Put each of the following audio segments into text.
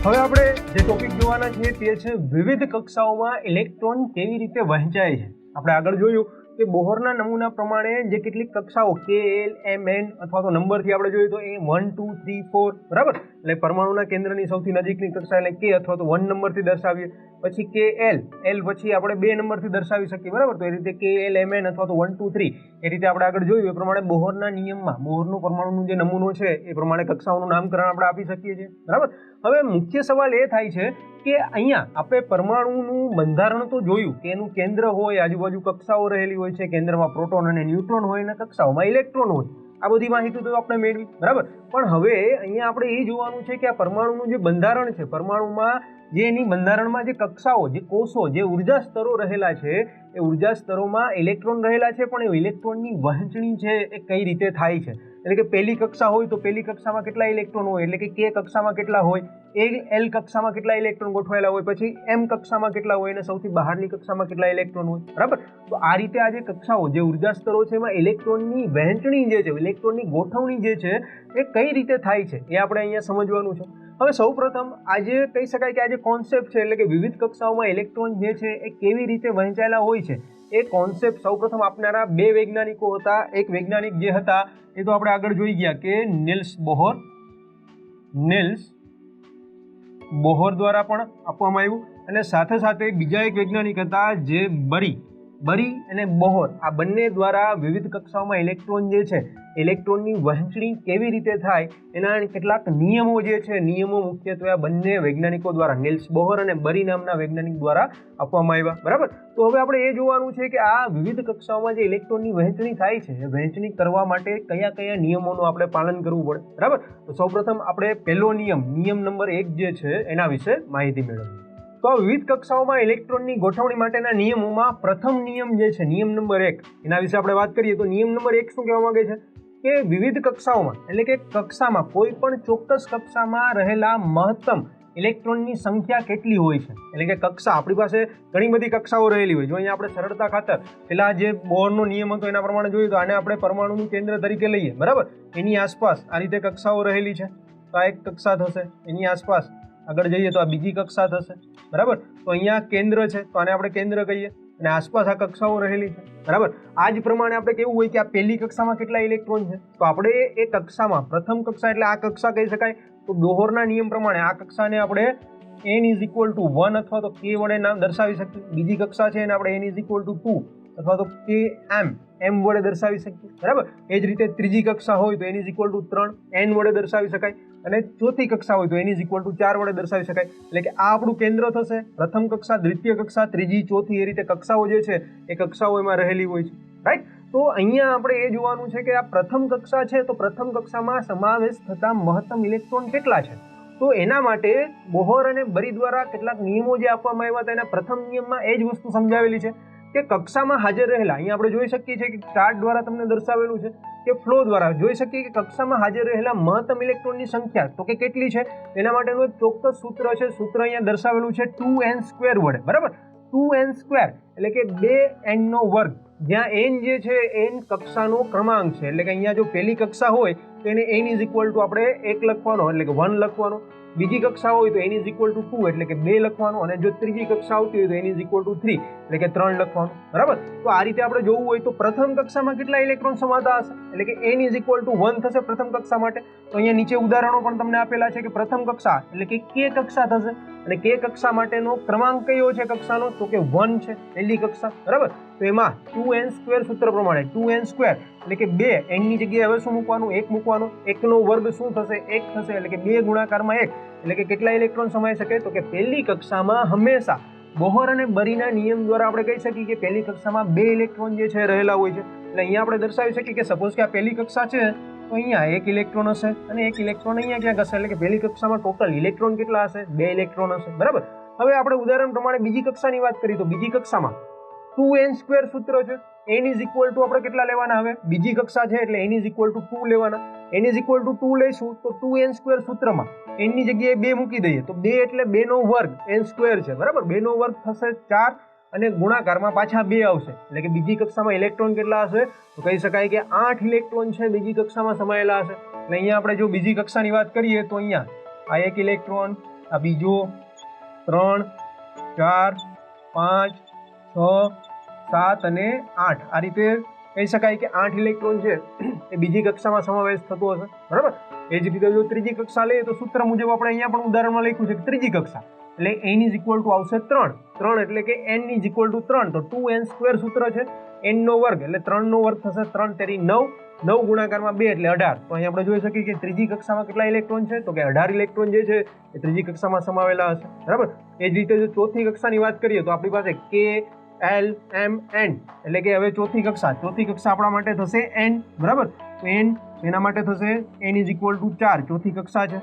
હવે આપણે જે ટોપિક જોવાના છે તે છે વિવિધ કક્ષાઓમાં ઇલેક્ટ્રોન કેવી રીતે વહેંચાય છે। આપણે આગળ જોયું કે બોહરના નમૂના પ્રમાણે જે કેટલીક કક્ષાઓ કે એલ એમ એન અથવા તો નંબરથી આપણે જોઈએ તો એ 1 2 3 4 બરાબર, એટલે પરમાણુના કેન્દ્રની સૌથી નજીકની કક્ષા એટલે કે અથવા તો 1 નંબરથી દર્શાવીએ, પછી કે એલ પછી આપણે 2 નંબરથી દર્શાવી શકીએ બરાબર, તો એ રીતે કે એલ એમ એન અથવા તો 1 2 3 એ રીતે આપણે આગળ જોયું એ પ્રમાણે બોહરના નિયમમાં બોહરનું પરમાણુનું જે નમૂનો છે એ પ્રમાણે કક્ષાઓનું નામકરણ આપણે આપી શકીએ છીએ બરાબર। હવે મુખ્ય સવાલ એ થાય છે કે અહીંયા આપણે પરમાણુનું બંધારણ તો જોયું કે એનું કેન્દ્ર હોય, આજુબાજુ કક્ષાઓ રહેલી હોય છે, કેન્દ્રમાં પ્રોટોન અને ન્યુટ્રોન હોય અને કક્ષાઓમાં ઇલેક્ટ્રોન હોય, આ બધી માહિતી તો આપણે મેળવી બરાબર। પણ હવે અહીંયા આપણે એ જોવાનું છે કે આ પરમાણુનું જે બંધારણ છે, પરમાણુમાં જે એની બંધારણમાં જે કક્ષાઓ, જે કોષો, જે ઉર્જા સ્તરો રહેલા છે એ ઉર્જા સ્તરોમાં ઇલેક્ટ્રોન રહેલા છે, પણ એ ઇલેક્ટ્રોનની વહેંચણી છે એ કઈ રીતે થાય છે, એટલે કે પહેલી કક્ષા હોય તો પહેલી કક્ષામાં કેટલા ઇલેક્ટ્રોન હોય, એટલે કે કક્ષામાં કેટલા હોય, એલ કક્ષામાં કેટલા ઇલેક્ટ્રોન ગોઠવાયેલા હોય, પછી એમ કક્ષામાં કેટલા હોય અને સૌથી બહારની કક્ષામાં કેટલા ઇલેક્ટ્રોન હોય બરાબર। તો આ રીતે આ જે કક્ષાઓ, જે ઉર્જા સ્તરો છે એમાં ઇલેક્ટ્રોનની વહેંચણી જે છે, ઇલેક્ટ્રોનની ગોઠવણી જે છે એ કઈ રીતે થાય છે એ આપણે અહીંયા સમજવાનું છે। હવે સૌપ્રથમ આજે કહી શકાય કે આ જે કોન્સેપ્ટ છે એટલે કે વિવિધ કક્ષાઓમાં ઇલેક્ટ્રોન જે છે એ કેવી રીતે વહેંચાયેલા હોય છે એ કોન્સેપ્ટ સૌપ્રથમ આપનારા બે વૈજ્ઞાનિકો હતા। એક વૈજ્ઞાનિક જે હતા એ તો આપણે આગળ જોઈ ગયા કે નિલ્સ બોહર દ્વારા પણ આપવામાં આવ્યું, અને સાથે સાથે બીજા એક વૈજ્ઞાનિક હતા જે બરી અને બોહર, આ બંને દ્વારા વિવિધ કક્ષાઓમાં ઇલેક્ટ્રોન જે છે ઇલેક્ટ્રોનની વહેંચણી કેવી રીતે થાય એના કેટલાક નિયમો જે છે, નિયમો મુખ્યત્વે આ બંને વૈજ્ઞાનિકો દ્વારા, નિલ્સ બોહર અને બરી નામના વૈજ્ઞાનિક દ્વારા આપવામાં આવ્યા બરાબર। તો હવે આપણે એ જોવાનું છે કે આ વિવિધ કક્ષાઓમાં જે ઇલેક્ટ્રોનની વહેંચણી થાય છે એ વહેંચણી કરવા માટે કયા કયા નિયમોનું આપણે પાલન કરવું પડે બરાબર। તો સૌપ્રથમ આપણે પહેલો નિયમ નંબર 1 જે છે એના વિશે માહિતી મેળવીએ। તો વિવિધ કક્ષાઓમાં ઇલેક્ટ્રોનની ગોઠવણી માટેના નિયમોમાં પ્રથમ નિયમ જે છે, નિયમ નંબર 1, એના વિશે આપણે વાત કરીએ તો નિયમ નંબર 1 શું કહેવા માંગે છે કે વિવિધ કક્ષાઓમાં એટલે કે કક્ષામાં કોઈ પણ ચોક્કસ કક્ષામાં રહેલા મહત્તમ ઇલેક્ટ્રોનની સંખ્યા કેટલી હોય છે, એટલે કે કક્ષા આપણી પાસે ઘણી બધી કક્ષાઓ રહેલી હોય। જો અહીંયા આપણે સરળતા ખાતર પેલા જે બોહરનો નિયમ હતો એના પ્રમાણે જોઈએ તો આને આપણે પરમાણુનું કેન્દ્ર તરીકે લઈએ બરાબર, એની આસપાસ આ રીતે કક્ષાઓ રહેલી છે, તો આ એક કક્ષા થશે, એની આસપાસ આગળ જઈએ તો આ બીજી કક્ષા થશે બરાબર, તો અહીંયા કેન્દ્ર છે તો આને આપણે કેન્દ્ર કહીએ, અને આસપાસ આ કક્ષાઓ રહેલી છે બરાબર। આ જ પ્રમાણે આપણે કેવું હોય કે આ પહેલી કક્ષામાં કેટલા ઇલેક્ટ્રોન છે, તો આપણે એ કક્ષામાં પ્રથમ કક્ષા એટલે આ કક્ષા કહી શકાય, તો બોહરના નિયમ પ્રમાણે આ કક્ષાને આપણે n = 1 અથવા તો k વડે નામ દર્શાવી શકીએ, બીજી કક્ષા છે એને આપણે n = 2 અથવા તો k m વડે દર્શાવી શકીએ બરાબર। એ જ રીતે ત્રીજી કક્ષા હોય તો n = 3 n વડે દર્શાવી શકાય, અને ચોથી કક્ષા હોય તો n = 4 વડે દર્શાવી શકાય, એટલે કે આ આપણું કેન્દ્ર થશે, પ્રથમ કક્ષા, દ્વિતીય કક્ષા, ત્રીજી, ચોથી, એ રીતે કક્ષાઓ જે છે એ કક્ષાઓ એમાં રહેલી હોય છે રાઈટ। તો અહીંયા આપણે એ જોવાનું છે કે આ પ્રથમ કક્ષા છે તો પ્રથમ કક્ષામાં સમાવેશ થતા મહત્તમ ઇલેક્ટ્રોન કેટલા છે, તો એના માટે બોહર અને બરી દ્વારા કેટલાક નિયમો જે આપવામાં આવ્યા હતા એના પ્રથમ નિયમમાં એ જ વસ્તુ સમજાવેલી છે કે કક્ષામાં હાજર રહેલા, અહીંયા આપણે જોઈ શકીએ છીએ કે ચાર્ટ દ્વારા તમને દર્શાવેલું છે કે ફ્લો દ્વારા જોઈ શકીએ કે કક્ષામાં હાજર રહેલા મહત્તમ ઇલેક્ટ્રોનની સંખ્યા તો કે કેટલી છે, એના માટેનું એક ચોક્કસ સૂત્ર છે, સૂત્ર અહીંયા દર્શાવેલું છે 2n² વડે બરાબર। 2n² એટલે કે 2n નો વર્ગ, જ્યાં n જે છે n કક્ષાનો ક્રમાંક છે, એટલે કે અહીંયા જો પહેલી કક્ષા હોય તો એને n = આપણે 1 લખવાનો એટલે કે 1 લખવાનો, બીજી કક્ષા હોય તો n = 2 એટલે કે 2 લખવાનો, અને જો ત્રીજી કક્ષા આવતી હોય તો n = 3 એટલે કે 3 લખવાનું બરાબર। તો આ રીતે આપણે જોવું હોય તો પ્રથમ કક્ષામાં કેટલા ઇલેક્ટ્રોન સમાતા હશે, એટલે કે n = 1 થશે પ્રથમ કક્ષા માટે, તો અહીંયા નીચે ઉદાહરણો પણ તમને આપેલા છે કે પ્રથમ કક્ષા એટલે કે k કક્ષા થશે, અને k કક્ષા માટેનો ક્રમાંક કયો છે કક્ષાનો, તો કે 1 છે પહેલી કક્ષા બરાબર। તો એમાં 2n² સૂત્ર પ્રમાણે 2n² એટલે કે 2, n ની જગ્યાએ હવે શું મૂકવાનું, 1 મૂકવાનું, 1 નો વર્ગ શું થશે, 1 થશે, એટલે કે 2 ગુણાકારમાં 1 એટલે કે કેટલા ઇલેક્ટ્રોન સમાઈ શકે, તો કે પહેલી કક્ષામાં હંમેશા બોહર અને બરીના નિયમ દ્વારા આપણે કહી શકીએ કે પહેલી કક્ષામાં 2 ઇલેક્ટ્રોન જે છે રહેલા હોય છે, એટલે અહીંયા આપણે દર્શાવી શકીએ કે સપોઝ કે આ પહેલી કક્ષા છે તો અહીંયા 1 ઇલેક્ટ્રોન હશે અને 1 ઇલેક્ટ્રોન અહીંયા ક્યાંક હશે, એટલે કે પહેલી કક્ષામાં ટોટલ ઇલેક્ટ્રોન કેટલા હશે, 2 ઇલેક્ટ્રોન હશે બરાબર। હવે આપણે ઉદાહરણ પ્રમાણે બીજી કક્ષાની વાત કરીએ તો બીજી કક્ષામાં 2n² સૂત્ર છે, n = આપણે કેટલા લેવાના, હવે બીજી કક્ષા છે એટલે n = 2 લેવાના, n = 2 લઈશું તો 2n² સૂત્રમાં n ની જગ્યાએ 2 મૂકી દઈએ તો 2 એટલે 2 નો વર્ગ n² છે બરાબર, 2 નો વર્ગ થશે 4 અને ગુણાકારમાં પાછા 2 આવશે, એટલે કે બીજી કક્ષામાં ઇલેક્ટ્રોન કેટલા હશે, તો કહી શકાય કે 8 ઇલેક્ટ્રોન છે બીજી કક્ષામાં સમાયેલા હશે। એટલે અહીંયા આપણે જો બીજી કક્ષાની વાત કરીએ તો અહીંયા આ 1 ઇલેક્ટ્રોન, આ બીજો, 3, 4, 5, 6, 7 અને 8 આ રીતે કહી શકાય કે 8 ઇલેક્ટ્રોન છે એ બીજી કક્ષામાં સમાવેશ થતો હશે, બરાબર. એ જ રીતે જો ત્રીજી કક્ષા લઈએ તો સૂત્ર મુજબ આપણે અહીંયા પણ ઉદાહરણમાં લખ્યું છે કે ત્રીજી કક્ષા એટલે n ઇઝ ઇક્વલ ટુ આવશે 3 એટલે કે n ઇઝ ઇક્વલ ટુ 3 તો 2n² સૂત્ર છે, n નો વર્ગ એટલે 3 નો વર્ગ થશે, 3 તેરી 9, 9 ગુણાકારમાં 2 એટલે 18. તો અહીં આપણે જોઈ શકીએ કે ત્રીજી કક્ષામાં કેટલા ઇલેક્ટ્રોન છે તો કે 18 ઇલેક્ટ્રોન જે છે એ ત્રીજી કક્ષામાં સમાવેલા હશે, બરાબર. એ જ રીતે જો ચોથી કક્ષાની વાત કરીએ તો આપણી પાસે K, L, M, N એટલે કે હવે ચોથી કક્ષા આપણા માટે થશે n, બરાબર. તો n એના માટે થશે n ઇઝ ઇક્વલ ટુ 4, ચોથી કક્ષા છે.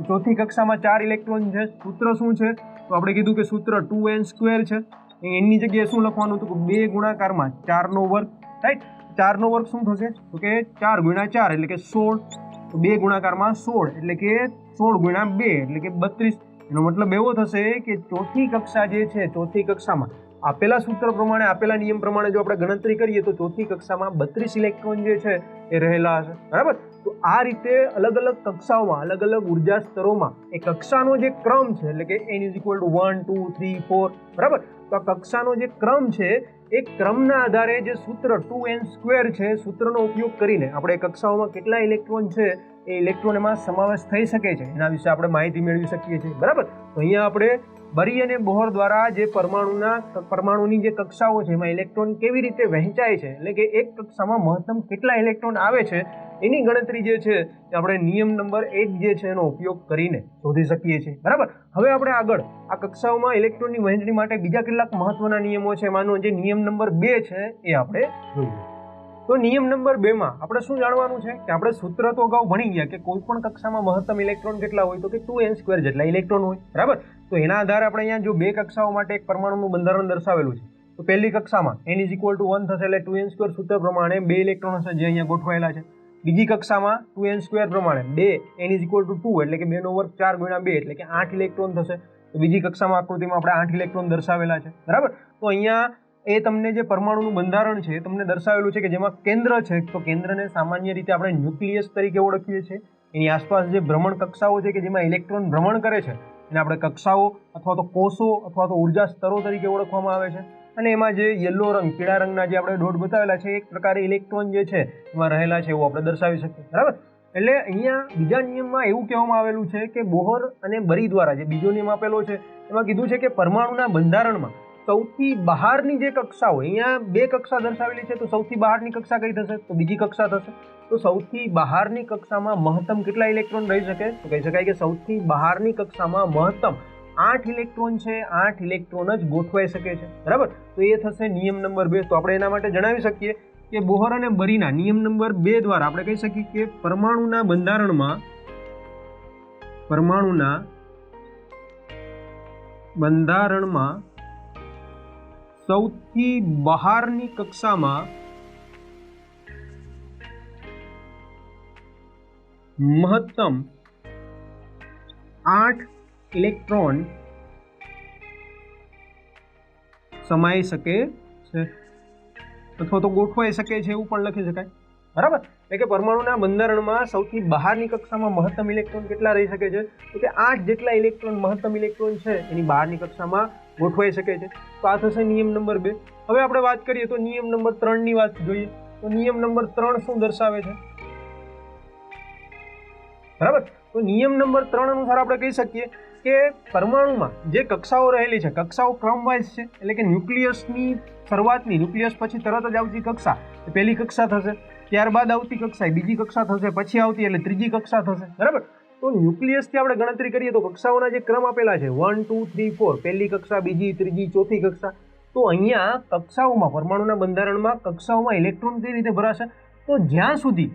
ચોથી કક્ષામાં 4 ઇલેક્ટ્રોન છે. સૂત્ર શું છે તો આપણે કીધું કે સૂત્ર 2n² છે. એની જગ્યાએ શું લખવાનું હતું કે 2 ગુણાકારમાં 4 નો વર્ગ, રાઈટ. 4 નો વર્ગ શું થશે તો કે 4 ગુણ્યા 4 એટલે કે 16, તો 2 ગુણાકારમાં 16 એટલે કે 16 ગુણ્યા 2 એટલે કે 32. એનો મતલબ એવો થશે કે ચોથી કક્ષા જે છે ચોથી કક્ષામાં આપેલા સૂત્ર પ્રમાણે આપેલા નિયમ પ્રમાણે જો આપણે ગણતરી કરીએ તો ચોથી કક્ષામાં 32 ઇલેક્ટ્રોન જે છે એ રહેલા હશે, બરાબર. તો આ રીતે અલગ અલગ કક્ષાઓમાં અલગ અલગ ઉર્જા સ્તરોમાં એ કક્ષાનો જે ક્રમ છે એટલે કે n ઇઝ ઇક્વલ ટુ 1, 2, 3, 4, બરાબર. તો આ કક્ષાનો જે ક્રમ છે એ ક્રમના આધારે જે સૂત્ર 2n² છે સૂત્રનો ઉપયોગ કરીને આપણે કક્ષાઓમાં કેટલા ઇલેક્ટ્રોન છે એ ઇલેક્ટ્રોન એમાં સમાવેશ થઈ શકે છે એના વિશે આપણે માહિતી મેળવી શકીએ છીએ, બરાબર. તો અહીંયા આપણે બરી અને બોહર દ્વારા જે પરમાણુની જે કક્ષાઓ છે એમાં ઇલેક્ટ્રોન કેવી રીતે વહેંચાય છે એટલે કે એક કક્ષામાં મહત્તમ કેટલા ઇલેક્ટ્રોન આવે છે એની ગણતરી જે છે એ આપણે નિયમ નંબર 8 જે છે એનો ઉપયોગ કરીને શોધી શકીએ છીએ, બરાબર. હવે આપણે આગળ આ કક્ષાઓમાં ઇલેક્ટ્રોનની વહેંચણી માટે બીજા કેટલાક મહત્વના નિયમો છે એમાંનો જે નિયમ નંબર 2 છે એ આપણે જોઈએ. તો નિયમ નંબર 2 માં આપણે શું જાણવાનું છે કે આપણે સૂત્ર તો અગાઉ ભણી ગયા કે કોઈ પણ કક્ષામાં મહત્તમ ઇલેક્ટ્રોન કેટલા હોય તો કે 2n² જેટલા ઇલેક્ટ્રોન હોય, બરાબર. તો એના આધારે આપણે અહીંયા જો બે કક્ષાઓ માટે એક પરમાણુનું બંધારણ દર્શાવેલું છે તો પહેલી કક્ષામાં n ઇઝ ઇક્વલ ટુ 1 થશે એટલે 2n² સૂત્ર પ્રમાણે 2 ઇલેક્ટ્રોન હશે જે અહીંયા ગોઠવાયેલા છે. બીજી કક્ષામાં 2n² પ્રમાણે 2 n ઇઝ ઇક્વલ ટુ 2 એટલે કે 2 નો વર્ગ 4 ગુણ્યા 2 એટલે કે 8 ઇલેક્ટ્રોન થશે. તો બીજી કક્ષામાં આકૃતિમાં આપણે 8 ઇલેક્ટ્રોન દર્શાવેલા છે, બરાબર. તો અહીંયા એ તમને જે પરમાણુનું બંધારણ છે તમને દર્શાવેલું છે કે જેમાં કેન્દ્ર છે તો કેન્દ્રને સામાન્ય રીતે આપણે ન્યુક્લિયસ તરીકે ઓળખીએ છીએ. એની આસપાસ જે ભ્રમણ કક્ષાઓ છે કે જેમાં ઇલેક્ટ્રોન ભ્રમણ કરે છે એને આપણે કક્ષાઓ અથવા તો કોષો અથવા તો ઉર્જા સ્તરો તરીકે ઓળખવામાં આવે છે. અને એમાં જે યલો રંગ પીળા રંગના જે આપણે ડોટ બતાવેલા છે એક પ્રકારે ઇલેક્ટ્રોન જે છે એમાં રહેલા છે એવું આપણે દર્શાવી શકીએ, બરાબર. એટલે અહીંયા બીજા નિયમમાં એવું કહેવામાં આવેલું છે કે બોહર અને બરી દ્વારા જે બીજો નિયમ આપેલો છે એમાં કીધું છે કે પરમાણુના બંધારણમાં સૌથી બહારની જે કક્ષાઓ અહીંયા બે કક્ષા દર્શાવેલી છે તો સૌથી બહારની કક્ષા કઈ થશે તો બીજી કક્ષા થશે. તો સૌથી બહારની કક્ષામાં મહત્તમ કેટલા ઇલેક્ટ્રોન રહી શકે તો કહી શકાય કે સૌથી બહારની કક્ષામાં મહત્તમ 8 ઇલેક્ટ્રોન છે, 8 ઇલેક્ટ્રોન જ ગોઠવાઈ શકે છે, બરાબર. તો એ થશે નિયમ નંબર 2. તો આપણે એના માટે જણાવી શકીએ કે બોહર અને બરીના નિયમ નંબર 2 દ્વારા આપણે કહી શકીએ કે પરમાણુના બંધારણમાં સૌથી બહારની કક્ષામાં મહત્તમ 8 ઇલેક્ટ્રોન સમાઈ શકે છે અથવા તો ગોઠવાઈ શકે છે એવું પણ લખી શકાય, બરાબર. એટલે કે પરમાણુના બંધારણમાં સૌથી બહારની કક્ષામાં મહત્તમ ઇલેક્ટ્રોન કેટલા રહી શકે છે તો કે 8 જેટલા ઇલેક્ટ્રોન મહત્તમ ઇલેક્ટ્રોન છે એની બહારની કક્ષામાં ગોઠવાઈ શકે છે. તો આ થશે નિયમ નંબર 2. હવે આપણે વાત કરીએ તો નિયમ નંબર 3 ની વાત જોઈએ તો નિયમ નંબર 3 શું દર્શાવે છે, બરાબર. તો નિયમ નંબર 3 અનુસાર આપણે કહી શકીએ કે પરમાણુમાં જે કક્ષાઓ રહેલી છે કક્ષાઓ ક્રમવાઇઝ છે એટલે કે ન્યુક્લિયસની શરૂઆતની ન્યુક્લિયસ પછી તરત જ આવતી કક્ષા એ પહેલી કક્ષા થશે, ત્યારબાદ આવતી કક્ષા એ બીજી કક્ષા થશે, પછી આવતી એટલે ત્રીજી કક્ષા થશે, બરાબર. તો ન્યુક્લિયસથી આપણે ગણતરી કરીએ તો કક્ષાઓના જે ક્રમ આપેલા છે 1, 2, 3, 4 પહેલી કક્ષા, બીજી, ત્રીજી, ચોથી કક્ષા. તો અહીંયા કક્ષાઓમાં પરમાણુના બંધારણમાં કક્ષાઓમાં ઇલેક્ટ્રોન કઈ રીતે ભરાશે તો જ્યાં સુધી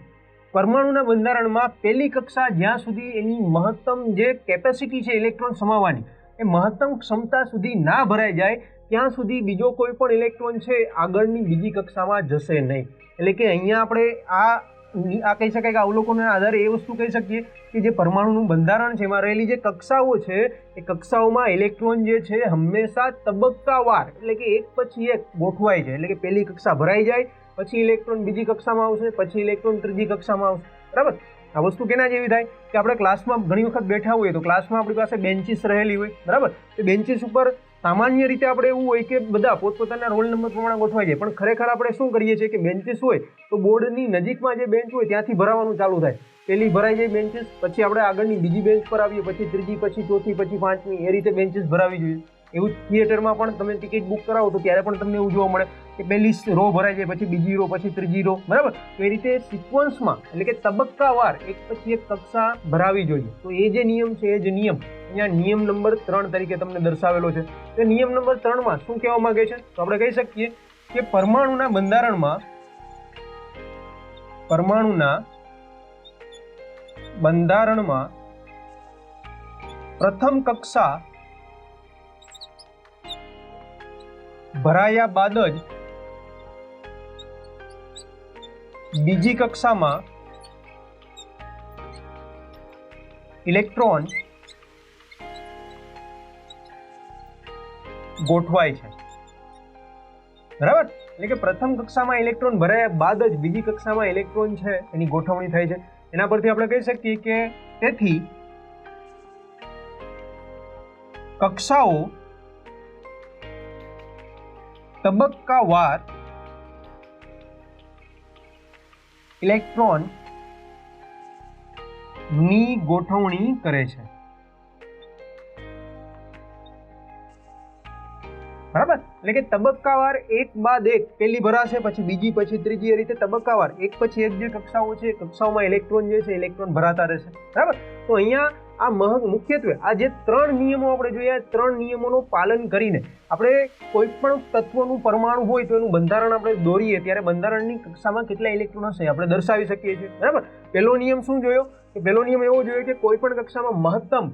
પરમાણુના બંધારણમાં પહેલી કક્ષા જ્યાં સુધી એની મહત્તમ જે કેપેસિટી છે ઇલેક્ટ્રોન સમાવવાની એ મહત્તમ ક્ષમતા સુધી ના ભરાઈ જાય ત્યાં સુધી બીજો કોઈ પણ ઇલેક્ટ્રોન છે આગળની બીજી કક્ષામાં જશે નહીં. એટલે કે અહીંયા આપણે આ કહી શકાય કે અવલોકનના આધારે એ વસ્તુ કહી શકીએ કે જે પરમાણુનું બંધારણ છે એમાં રહેલી જે કક્ષાઓ છે એ કક્ષાઓમાં ઇલેક્ટ્રોન જે છે હંમેશા તબક્કાવાર એટલે કે એક પછી એક ગોઠવાય છે. એટલે કે પહેલી કક્ષા ભરાઈ જાય પછી ઇલેક્ટ્રોન બીજી કક્ષામાં આવશે, પછી ઇલેક્ટ્રોન ત્રીજી કક્ષામાં આવશે, બરાબર. આ વસ્તુ કેના જેવી થાય કે આપણે ક્લાસમાં ઘણી વખત બેઠા હોઈએ તો ક્લાસમાં આપણી પાસે બેન્ચીસ રહેલી હોય, બરાબર? તો બેન્ચીસ ઉપર સામાન્ય રીતે આપણે એવું હોય કે બધા પોતપોતાના રોલ નંબર પ્રમાણે ગોઠવાઈ જાય, પણ ખરેખર આપણે શું કરીએ છીએ કે બેન્ચીસ હોય તો બોર્ડની નજીકમાં જે બેન્ચ હોય ત્યાંથી ભરાવાનું ચાલુ થાય. પહેલી ભરાઈ જાય બેન્ચીસ, પછી આપણે આગળની બીજી બેન્ચ પર આવીએ, પછી ત્રીજી, પછી ચોથી, પછી પાંચમી, એ રીતે બેન્ચીસ ભરાવી જોઈએ. એવું થિયેટરમાં પણ તમે ટિકિટ બુક કરાવો તો ત્યારે પણ તમને એવું જોવા મળે કે પહેલી રો ભરાઈ જાય, પછી બીજી રો, પછી ત્રીજી રો, બરાબર? તો એ રીતે સિક્વન્સમાં એટલે કે તબક્કાવાર એક પછી એક કક્ષા ભરાવી જોઈએ. તો એ જે નિયમ છે એ જ નિયમ અહીંયા નિયમ નંબર 3 તરીકે તમને દર્શાવેલો છે. તો નિયમ નંબર 3માં શું કહેવા માંગે છે? તો આપણે કહી શકીએ કે પરમાણુના બંધારણમાં પ્રથમ કક્ષા ભરાયા બાદ જ બીજી કક્ષામાં ઇલેક્ટ્રોન ગોઠવાય છે, બરાબર? એટલે કે પ્રથમ કક્ષામાં ઇલેક્ટ્રોન ભરાયા બાદ જ બીજી કક્ષામાં ઇલેક્ટ્રોન છે એની ગોઠવણી થાય છે. એના પરથી આપણે કહી શકીએ કે તેથી કક્ષાઓ તબક્કાવાર ઇલેક્ટ્રોન ની ગોઠવણી કરે છે, બરાબર? એટલે કે તબક્કાવાર એક બાદ એક, પહેલી ભરાશે પછી બીજી, પછી ત્રીજી, એ રીતે તબક્કાવાર એક પછી એક જે કક્ષાઓ છે કક્ષાઓમાં ઇલેક્ટ્રોન જે છે ઇલેક્ટ્રોન ભરાતા રહેશે, બરાબર? તો અહીંયા આ મુખ્યત્વે આ જે 3 નિયમો આપણે જોયા, 3 નિયમોનું પાલન કરીને આપણે કોઈ પણ તત્વનું પરમાણુ હોય તો એનું બંધારણ આપણે દોરીએ ત્યારે બંધારણની કક્ષામાં કેટલા ઇલેક્ટ્રોન હશે આપણે દર્શાવી શકીએ છીએ, બરાબર? પહેલો નિયમ શું જોયો? કે પહેલો નિયમ એવો જોયો કે કોઈ પણ કક્ષામાં મહત્તમ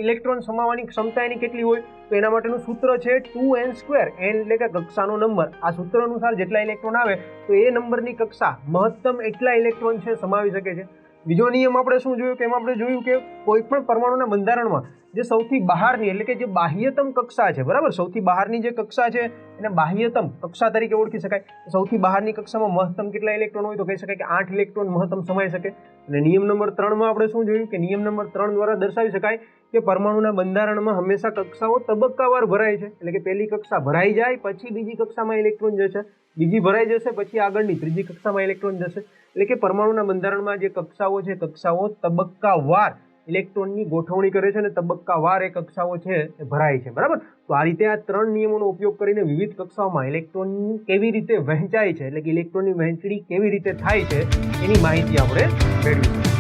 ઇલેક્ટ્રોન સમાવવાની ક્ષમતા એની કેટલી હોય? તો એના માટેનું સૂત્ર છે 2n², n એટલે કે કક્ષાનો નંબર. આ સૂત્ર અનુસાર જેટલા ઇલેક્ટ્રોન આવે તો એ નંબરની કક્ષા મહત્તમ એટલા ઇલેક્ટ્રોન છે સમાવી શકે છે. બીજો નિયમ આપણે શું જોયું કે એમાં આપણે જોયું કે કોઈ પણ પરમાણુના બંધારણમાં જે સૌથી બહારની એટલે કે જે બાહ્યતમ કક્ષા છે, બરાબર? સૌથી બહારની જે કક્ષા છે એને બાહ્યતમ કક્ષા તરીકે ઓળખી શકાય. સૌથી બહારની કક્ષામાં મહત્તમ કેટલા ઇલેક્ટ્રોન હોય તો કહી શકાય કે 8 ઇલેક્ટ્રોન મહત્તમ સમાઈ શકે. અને નિયમ નંબર 3માં આપણે શું જોયું કે નિયમ નંબર 3 દ્વારા દર્શાવી શકાય કે પરમાણુના બંધારણમાં હંમેશા કક્ષાઓ તબક્કાવાર ભરાય છે. એટલે કે પહેલી કક્ષા ભરાઈ જાય પછી બીજી કક્ષામાં ઇલેક્ટ્રોન જશે, બીજી ભરાઈ જશે પછી આગળની ત્રીજી કક્ષામાં ઇલેક્ટ્રોન જશે. એટલે કે પરમાણુના બંધારણમાં જે કક્ષાઓ છે કક્ષાઓ તબક્કાવાર ઇલેક્ટ્રોનની ગોઠવણી કરે છે અને તબક્કાવાર એ કક્ષાઓ છે એ ભરાય છે, બરાબર? તો આ રીતે આ 3 નિયમોનો ઉપયોગ કરીને વિવિધ કક્ષાઓમાં ઇલેક્ટ્રોન કેવી રીતે વહેંચાય છે એટલે કે ઇલેક્ટ્રોનની વહેંચણી કેવી રીતે થાય છે એની માહિતી આપણે મેળવી.